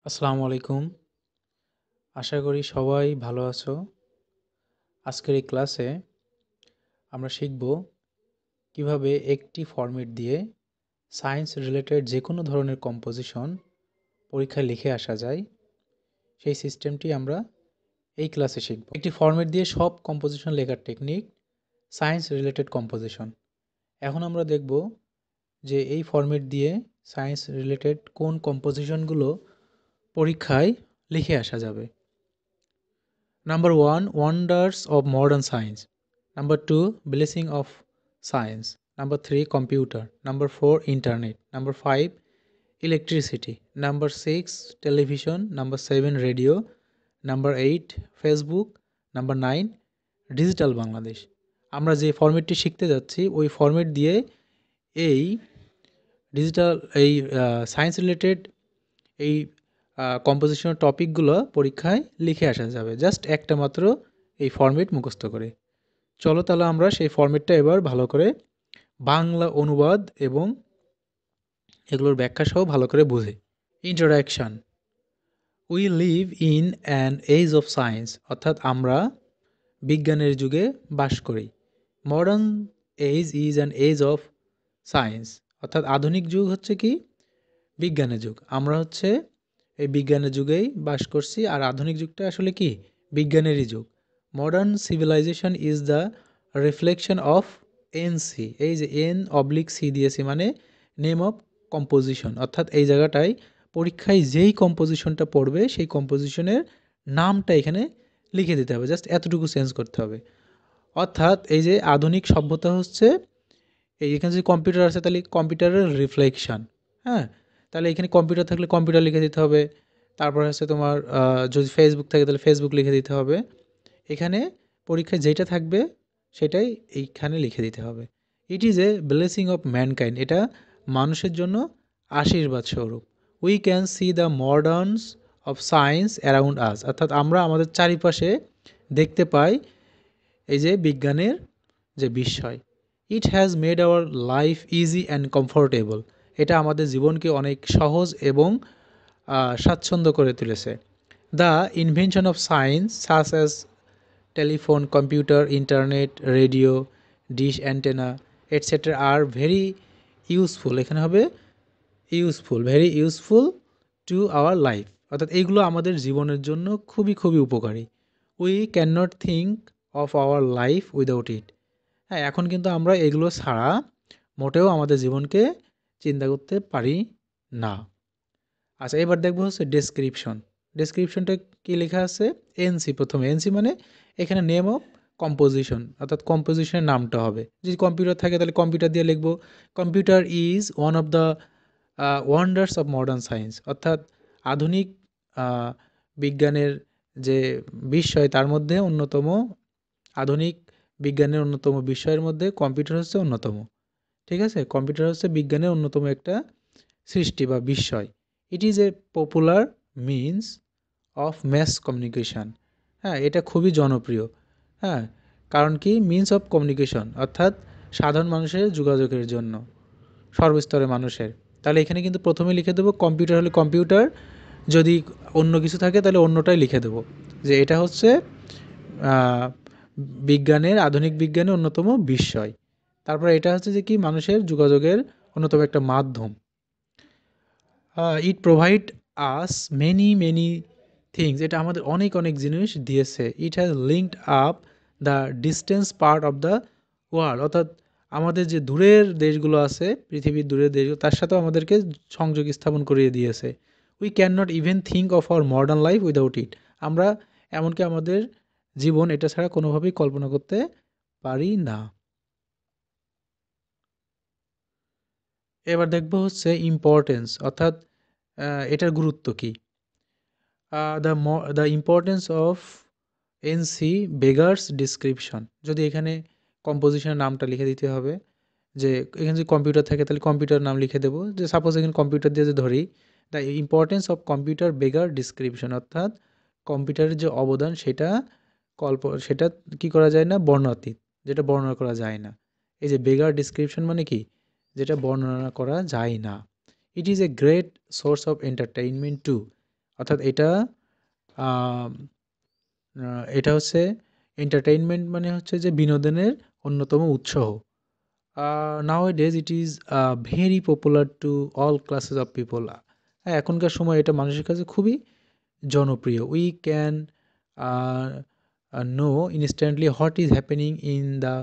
আসসালামু আলাইকুম। আশা করি সবাই ভালো আছো। আজকের এই ক্লাসে আমরা শিখব কিভাবে একটি ফরম্যাট দিয়ে সায়েন্স রিলেটেড যে কোনো ধরনের কম্পোজিশন পরীক্ষায় লিখে আসা যায়, সেই সিস্টেমটি আমরা এই ক্লাসে শিখব। একটি ফরম্যাট দিয়ে সব কম্পোজিশন লেখার টেকনিক, সায়েন্স রিলেটেড কম্পোজিশন। এখন আমরা দেখব যে এই ফরম্যাট দিয়ে সায়েন্স রিলেটেড কোন কম্পোজিশনগুলো পরীক্ষায় লিখে আসা যাবে। Number 1, wonders of modern science. Number 2, blessing of science. Number 3, computer. Number 4, internet. Number 5, electricity. Number 6, television. Number 7, radio. Number 8, Facebook. Number 9, digital Bangladesh. আমরা যে ফরম্যাটটি শিখতে যাচ্ছি ওই ফরম্যাট দিয়ে এই ডিজিটাল এই সায়েন্স রিলেটেড এই কম্পোজিশনের টপিকগুলো পরীক্ষায় লিখে আসা যাবে জাস্ট একটা মাত্র এই ফরম্যাট মুখস্থ করে। চলো তাহলে আমরা সেই ফরম্যাটটা এবার ভালো করে বাংলা অনুবাদ এবং এগুলোর ব্যাখ্যা সহ ভালো করে বুঝি। Introduction. We live in an age of science, অর্থাৎ আমরা বিজ্ঞানের যুগে বাস করি। Modern age is an age of science, অর্থাৎ আধুনিক যুগ হচ্ছে কি বিজ্ঞানের যুগ। আমরা হচ্ছে এই বিজ্ঞানের যুগেই বাস করছি, আর আধুনিক যুগটা আসলে কি বিজ্ঞানেরই যুগ। Modern civilization is the reflection of NC, এই যে N/C দিয়েছি মানে নেম অফ কম্পোজিশন, অর্থাৎ এই জায়গাটায় পরীক্ষায় যেই কম্পোজিশনটা পড়বে সেই কম্পোজিশনের নামটা এখানে লিখে দিতে হবে, জাস্ট এতটুকু চেঞ্জ করতে হবে। অর্থাৎ এই যে আধুনিক সভ্যতা হচ্ছে এখানে যদি কম্পিউটার আছে তাহলে কম্পিউটারের রিফ্লেকশন। হ্যাঁ, তাহলে এখানে কম্পিউটার থাকলে কম্পিউটার লিখে দিতে হবে। তারপর হচ্ছে তোমার যদি ফেসবুক থাকে তাহলে ফেসবুক লিখে দিতে হবে। এখানে পরীক্ষায় যেটা থাকবে সেটাই এইখানে লিখে দিতে হবে। ইট is A blessing of mankind, এটা মানুষের জন্য আশীর্বাদ স্বরূপ। We can see the moderns of science around us, অর্থাৎ আমরা আমাদের চারিপাশে দেখতে পাই এই যে বিজ্ঞানের যে বিস্ময়। ইট has made our life easy and comfortable, এটা আমাদের জীবনকে অনেক সহজ এবং স্বাচ্ছন্দ্য করে তুলেছে। The invention of science such as telephone, computer, internet, radio, dish antenna etcetera are very useful, এখানে হবে useful, very useful to our life, অর্থাৎ এইগুলো আমাদের জীবনের জন্য খুবই খুবই উপকারী। We can not think of our life without it, হ্যাঁ এখন কিন্তু আমরা এগুলো ছাড়া মোটেও আমাদের জীবনকে চিন্তা করতে পারি না। আচ্ছা, এবার দেখবো হচ্ছে ডেসক্রিপশন। ডেসক্রিপশনটা কী লেখা আছে? এনসি, প্রথমে এনসি মানে এখানে নেম অফ কম্পোজিশন, অর্থাৎ কম্পোজিশনের নামটা হবে। যদি কম্পিউটার থাকে তাহলে কম্পিউটার দিয়ে লিখবো computer is one of the wonders of modern science, অর্থাৎ আধুনিক বিজ্ঞানের যে বিষয় তার মধ্যে অন্যতম, আধুনিক বিজ্ঞানের অন্যতম বিষয়ের মধ্যে কম্পিউটার হচ্ছে অন্যতম। ঠিক আছে, কম্পিউটার হচ্ছে বিজ্ঞানের অন্যতম একটা সৃষ্টি বা বিস্ময়। It is a popular means of mass communication, হ্যাঁ এটা খুবই জনপ্রিয়। হ্যাঁ, কারণ কি মিনস অফ কমিউনিকেশন, অর্থাৎ সাধারণ মানুষের যোগাযোগের জন্য, সর্বস্তরের মানুষের। তাহলে এখানে কিন্তু প্রথমে লিখে দেবো কম্পিউটার হলে কম্পিউটার, যদি অন্য কিছু থাকে তাহলে অন্যটাই লিখে দেবো, যে এটা হচ্ছে বিজ্ঞানের, আধুনিক বিজ্ঞানের অন্যতম বিস্ময়। তারপর এটা হচ্ছে যে কি মানুষের যোগাযোগের অন্যতম একটা মাধ্যম। It provide us many many things, এটা আমাদের অনেক অনেক জিনিস দিয়েছে। It has linked up the distance part of the world, অর্থাৎ আমাদের যে দূরের দেশগুলো আছে, পৃথিবীর দূরের দেশগুলো, তার সাথেও আমাদেরকে সংযোগ স্থাপন করিয়ে দিয়েছে। We can not even think of our modern life without it, আমরা এমনকি আমাদের জীবন এটা ছাড়া কোনোভাবেই কল্পনা করতে পারি না। এবার দেখব হচ্ছে ইম্পর্টেন্স, অর্থাৎ এটার গুরুত্ব কী। The importance of NC beggars description, যদি এখানে কম্পোজিশনের নামটা লিখে দিতে হবে, যে এখানে যদি কম্পিউটার থাকে তাহলে কম্পিউটার নাম লিখে দেবো, যে সাপোজ এখানে কম্পিউটার দিয়ে যে ধরি, the importance of computer বেগার description, অর্থাৎ কম্পিউটারের যে অবদান সেটা সেটা কী করা যায় না, বর্ণাতীত, যেটা বর্ণনা করা যায় না। এই যে বেগার ডিসক্রিপশন মানে কি, যেটা বর্ণনা করা যায় না। It is a great source of entertainment too, অর্থাৎ এটা হচ্ছে এন্টারটেইনমেন্ট, মানে হচ্ছে যে বিনোদনের অন্যতম উৎস। Nowadays it is very popular to all classes of people. হ্যাঁ, এখনকার সময় এটা মানুষের কাছে খুবই জনপ্রিয়। We can know instantly what is happening in the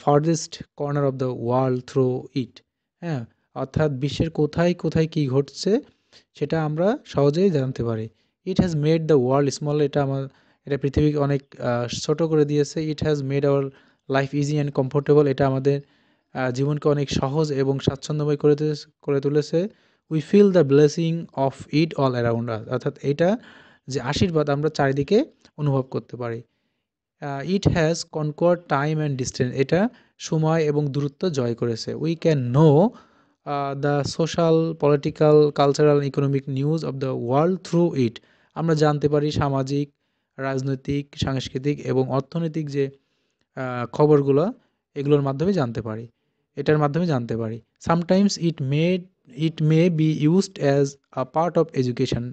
farthest corner of the world through it. হ্যাঁ, অর্থাৎ বিশ্বের কোথায় কোথায় কী ঘটছে সেটা আমরা সহজেই জানতে পারি। It has made the world small, এটা পৃথিবীকে অনেক ছোট করে দিয়েছে। It has made our life easy and comfortable, এটা আমাদের জীবনকে অনেক সহজ এবং স্বাচ্ছন্দ্যময় করে তুলেছে। We feel the blessing of it all around us, অর্থাৎ এটা যে আশীর্বাদ আমরা চারিদিকে অনুভব করতে পারি। It has conquered time and distance, এটা সময় এবং দূরত্ব জয় করেছে। We can know the social, political, cultural, economic news of the world through it, আমরা জানতে পারি সামাজিক, রাজনৈতিক, সাংস্কৃতিক এবং অর্থনৈতিক যে খবরগুলো, এগুলোর মাধ্যমে জানতে পারি, এটার মাধ্যমে জানতে পারি। Sometimes it may be used as a part of education,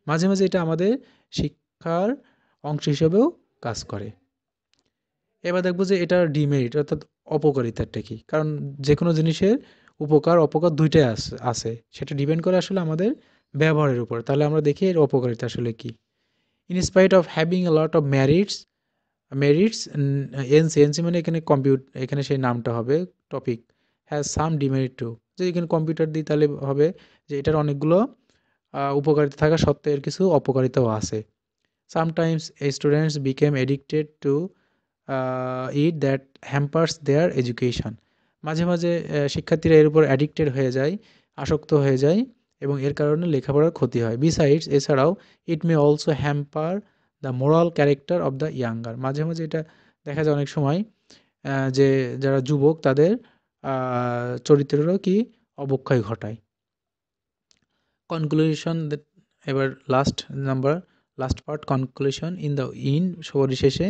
মাঝে মাঝে এটা আমাদের শিক্ষার অংশ হিসেবেও কাজ করে। এবার দেখবো যে এটার ডিমেরিট অর্থাৎ অপকারিতাটা কী, কারণ যে কোনো জিনিসের উপকার অপকার দুইটাই আছে, সেটা ডিপেন্ড করে আসলে আমাদের ব্যবহারের উপর। তাহলে আমরা দেখি এর অপকারিতা আসলে কী। In spite of having a lot of merits NC মানে এখানে সেই নামটা হবে topic, has some demerit too, যদি এখানে কম্পিউটার দিই তাহলে হবে যে এটার অনেকগুলো উপকারিতা থাকা সত্ত্বেও এর কিছু অপকারিতাও আছে। Sometimes students became addicted two it that hampers there education, মাঝে মাঝে শিক্ষার্থীরা এর উপর অ্যাডিক্টেড হয়ে যায়, আসক্ত হয়ে যায় এবং এর কারণে লেখাপড়ার ক্ষতি হয়। বিসাইডস, এছাড়াও it may also hamper the moral character of the younger, মাঝে মাঝে এটা দেখা যায় অনেক সময় যে যারা যুবক তাদের চরিত্রেরও কি অবক্ষয় ঘটায়। কনক্লুশন, এবার লাস্ট পার্ট কনক্লুশন। পরিশেষে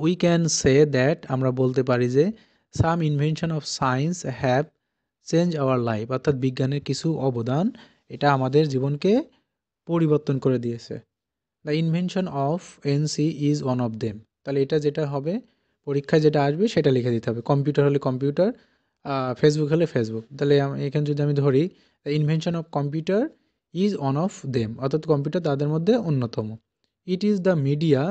উই ক্যান সে দ্যাট, আমরা বলতে পারি যে some invention of science have change our life, অর্থাৎ বিজ্ঞানের কিছু অবদান এটা আমাদের জীবনকে পরিবর্তন করে দিয়েছে। The invention of NC is one of them, তাহলে এটা যেটা হবে পরীক্ষায় যেটা আসবে সেটা লিখে দিতে হবে। কম্পিউটার হলে কম্পিউটার, ফেসবুক হলে ফেসবুক, তাহলে এখানে যদি আমি ধরি the invention of computer is one of them, অর্থাৎ কম্পিউটার তাদের মধ্যে অন্যতম। It is the media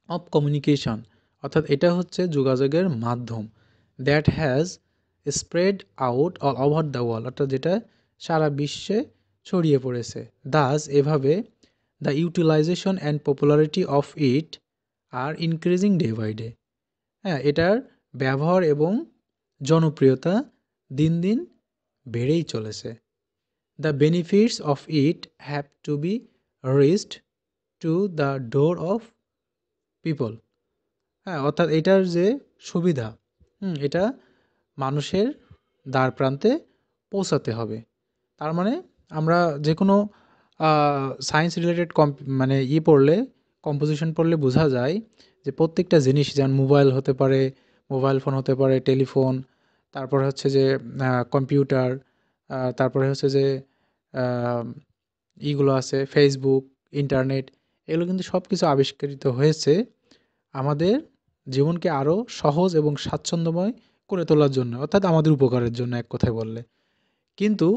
of communication, অর্থাৎ এটা হচ্ছে যোগাযোগের মাধ্যম। That has spread out all over the world, অর্থাৎ যেটা সারা বিশ্বে ছড়িয়ে পড়েছে। দাস, এভাবে the utilization and popularity of it are increasing day by day, হ্যাঁ, এটার ব্যবহার এবং জনপ্রিয়তা দিন দিন বেড়েই চলেছে। The benefits of it have two B reached to the door of people, হ্যাঁ, অর্থাৎ এটার যে সুবিধা, এটা মানুষের দ্বার প্রান্তে পৌঁছাতে হবে। তার মানে আমরা যে কোনো সায়েন্স রিলেটেড মানে পড়লে, কম্পোজিশন পড়লে বোঝা যায় যে প্রত্যেকটা জিনিস, যেমন মোবাইল হতে পারে, মোবাইল ফোন হতে পারে, টেলিফোন, তারপরে হচ্ছে যে কম্পিউটার, তারপরে হচ্ছে যে ইগুলো আছে ফেসবুক, ইন্টারনেট, এগুলো কিন্তু সব কিছু আবিষ্কৃত হয়েছে আমাদের জীবনকে আরও সহজ এবং স্বাচ্ছন্দ্যময় করে তোলার জন্য, অর্থাৎ আমাদের উপকারের জন্য এক কথায় বললে। কিন্তু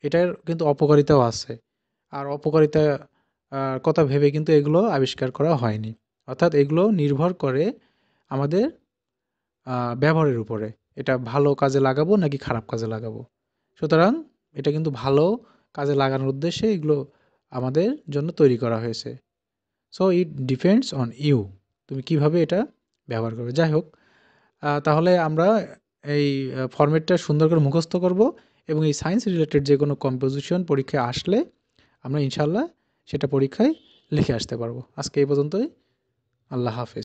এটার কিন্তু অপকারিতাও আছে, আর অপকারিতা কথা ভেবে কিন্তু এগুলো আবিষ্কার করা হয়নি, অর্থাৎ এগুলো নির্ভর করে আমাদের ব্যবহারের উপরে, এটা ভালো কাজে লাগাবো নাকি খারাপ কাজে লাগাবো। সুতরাং এটা কিন্তু ভালো কাজে লাগানোর উদ্দেশ্যে এগুলো আমাদের জন্য তৈরি করা হয়েছে। So it depends on you, তুমি কিভাবে এটা ব্যবহার করবে। যাই হোক, তাহলে আমরা এই ফরম্যাটটা সুন্দর করে মুখস্থ করব এবং এই সায়েন্স রিলেটেড যে কোনো কম্পোজিশন পরীক্ষায় আসলে আমরা ইনশাল্লাহ সেটা পরীক্ষায় লিখে আসতে পারবো। আজকে এই পর্যন্তই। আল্লাহ হাফেজ।